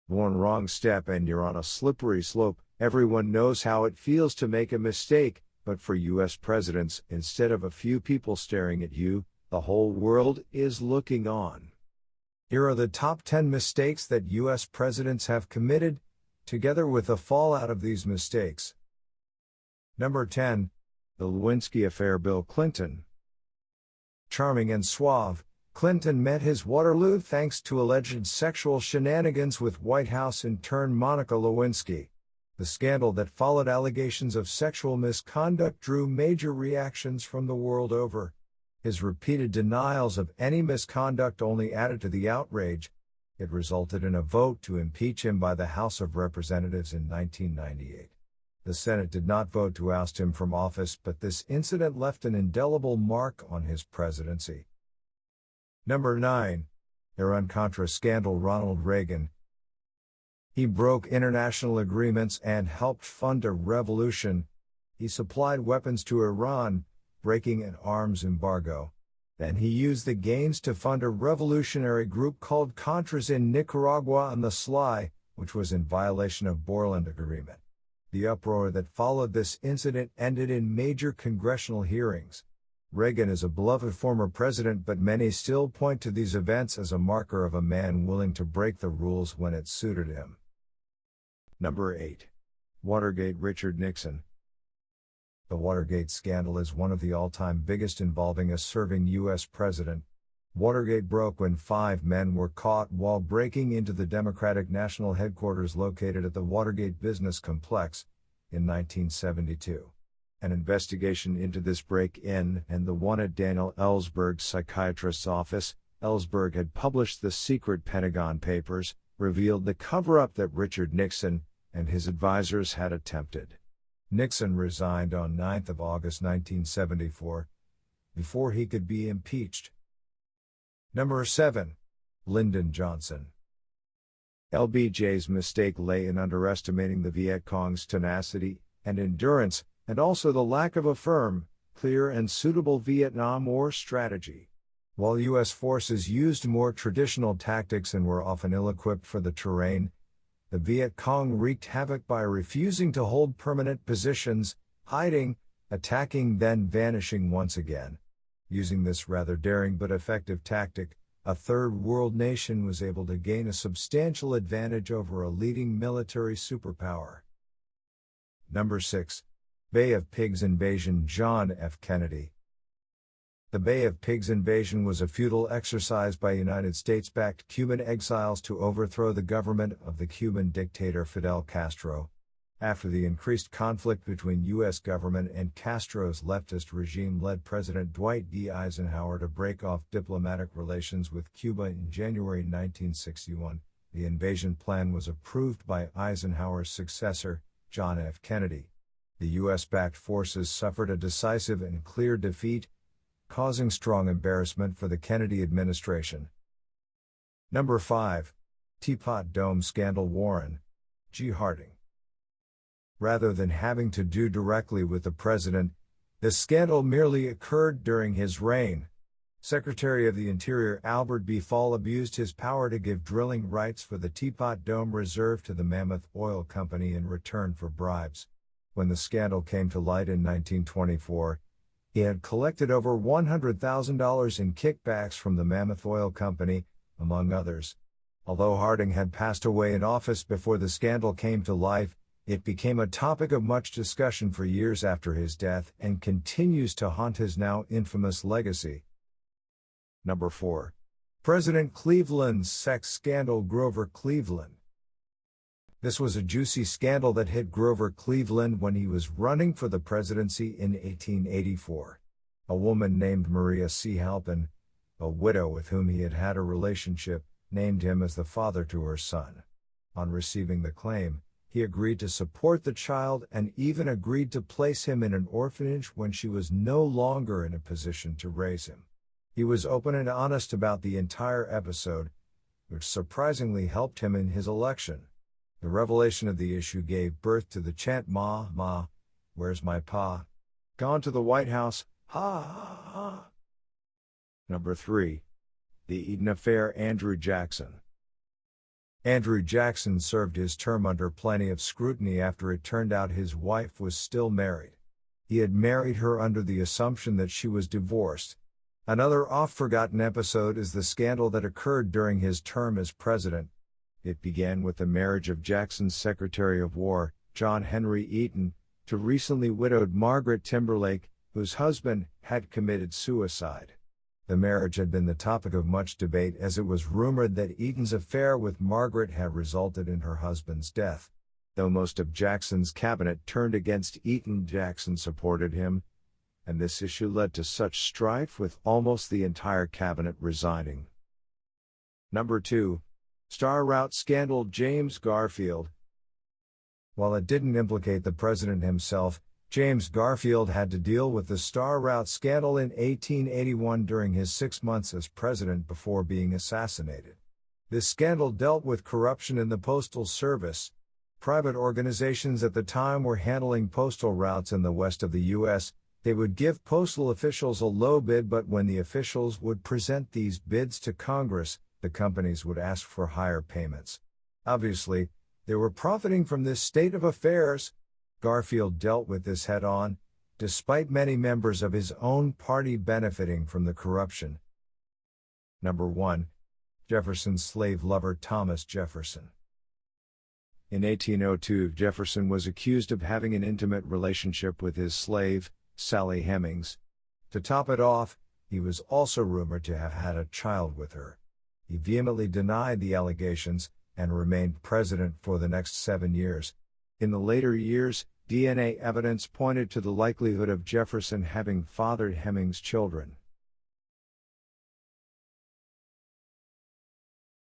One wrong step and you're on a slippery slope. Everyone knows how it feels to make a mistake, but for US presidents, instead of a few people staring at you, the whole world is looking on. Here are the top 10 mistakes that US presidents have committed, together with the fallout of these mistakes. Number 10. The Lewinsky Affair. Bill Clinton. Charming and suave, Clinton met his Waterloo thanks to alleged sexual shenanigans with White House intern Monica Lewinsky. The scandal that followed allegations of sexual misconduct drew major reactions from the world over. His repeated denials of any misconduct only added to the outrage. It resulted in a vote to impeach him by the House of Representatives in 1998. The Senate did not vote to oust him from office, but this incident left an indelible mark on his presidency. Number 9. Iran-Contra scandal. Ronald Reagan. He broke international agreements and helped fund a revolution. He supplied weapons to Iran, breaking an arms embargo. Then he used the gains to fund a revolutionary group called Contras in Nicaragua on the sly, which was in violation of Borland Agreement. The uproar that followed this incident ended in major congressional hearings. Reagan is a beloved former president, but many still point to these events as a marker of a man willing to break the rules when it suited him. Number 8. Watergate. Richard Nixon. The Watergate scandal is one of the all-time biggest involving a serving U.S. president. Watergate broke when 5 men were caught while breaking into the Democratic National Headquarters located at the Watergate Business Complex in 1972. An investigation into this break-in and the one at Daniel Ellsberg's psychiatrist's office, Ellsberg had published the secret Pentagon Papers, revealed the cover-up that Richard Nixon and his advisors had attempted. Nixon resigned on 9 August 1974, before he could be impeached. Number 7. Lyndon Johnson. LBJ's mistake lay in underestimating the Viet Cong's tenacity and endurance, and also the lack of a firm, clear and suitable Vietnam War strategy. While U.S. forces used more traditional tactics and were often ill-equipped for the terrain, the Viet Cong wreaked havoc by refusing to hold permanent positions, hiding, attacking, then vanishing once again. Using this rather daring but effective tactic, a third world nation was able to gain a substantial advantage over a leading military superpower. Number 6. Bay of Pigs invasion. John F. Kennedy. The Bay of Pigs invasion was a futile exercise by United States-backed Cuban exiles to overthrow the government of the Cuban dictator Fidel Castro. After the increased conflict between U.S. government and Castro's leftist regime led President Dwight D. Eisenhower to break off diplomatic relations with Cuba in January 1961, the invasion plan was approved by Eisenhower's successor, John F. Kennedy. The U.S.-backed forces suffered a decisive and clear defeat, causing strong embarrassment for the Kennedy administration. Number 5. Teapot Dome scandal. Warren G. Harding. Rather than having to do directly with the president, the scandal merely occurred during his reign. Secretary of the Interior Albert B. Fall abused his power to give drilling rights for the Teapot Dome reserved to the Mammoth Oil Company in return for bribes. When the scandal came to light in 1924, he had collected over $100,000 in kickbacks from the Mammoth Oil Company, among others. Although Harding had passed away in office before the scandal came to life, it became a topic of much discussion for years after his death and continues to haunt his now infamous legacy. Number 4. President Cleveland's sex scandal. Grover Cleveland. This was a juicy scandal that hit Grover Cleveland when he was running for the presidency in 1884. A woman named Maria C. Halpin, a widow with whom he had had a relationship, named him as the father to her son. On receiving the claim, he agreed to support the child and even agreed to place him in an orphanage when she was no longer in a position to raise him. He was open and honest about the entire episode, which surprisingly helped him in his election. The revelation of the issue gave birth to the chant "Ma, Ma, where's my pa? Gone to the White House, ha ha ha." Number 3. The Eden Affair. Andrew Jackson. Andrew Jackson served his term under plenty of scrutiny after it turned out his wife was still married. He had married her under the assumption that she was divorced. Another oft-forgotten episode is the scandal that occurred during his term as president. It began with the marriage of Jackson's Secretary of War, John Henry Eaton, to recently widowed Margaret Timberlake, whose husband had committed suicide. The marriage had been the topic of much debate as it was rumored that Eaton's affair with Margaret had resulted in her husband's death. Though most of Jackson's cabinet turned against Eaton, Jackson supported him, and this issue led to such strife with almost the entire cabinet resigning. Number 2. Star Route Scandal. James Garfield. While it didn't implicate the president himself, James Garfield had to deal with the Star Route scandal in 1881 during his 6 months as president before being assassinated. This scandal dealt with corruption in the Postal Service. Private organizations at the time were handling postal routes in the west of the U.S. They would give postal officials a low bid, but when the officials would present these bids to Congress, the companies would ask for higher payments. Obviously, they were profiting from this state of affairs. Garfield dealt with this head-on, despite many members of his own party benefiting from the corruption. Number 1. Jefferson's slave lover Thomas Jefferson. In 1802, Jefferson was accused of having an intimate relationship with his slave, Sally Hemings. To top it off, he was also rumored to have had a child with her. He vehemently denied the allegations and remained president for the next 7 years. In the later years, DNA evidence pointed to the likelihood of Jefferson having fathered Hemings' children.